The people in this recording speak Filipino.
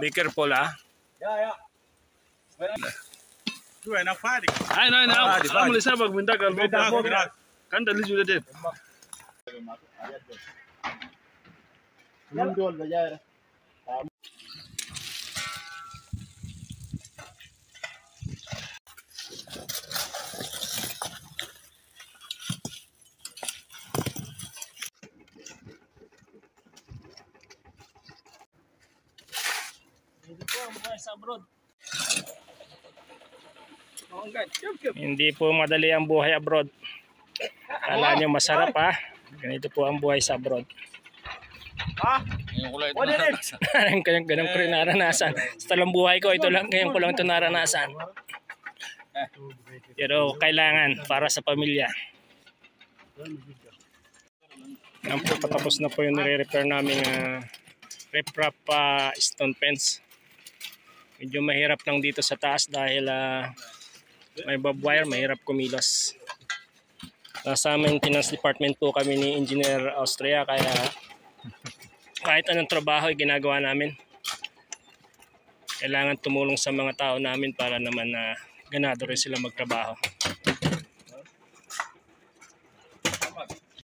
Be careful Ay, amul sa magbinta kan dali juga deh. Hindi po madali ang buhay abroad. Kala nyo masarap Ganito po ang buhay sa abroad. Ganun ko rin naranasan. Sa talang buhay ko, ngayon ko lang ito naranasan. Pero kailangan para sa pamilya. Yan po, patapos na po yung nire-repair namin riprap stone fence. Medyo mahirap lang dito sa taas dahil may barbed wire, mahirap kumilos. Nasa maintenance department po kami ni Engineer Austria, kaya kahit anong trabaho ay ginagawa namin. Kailangan tumulong sa mga tao namin para naman ganado rin sila magtrabaho.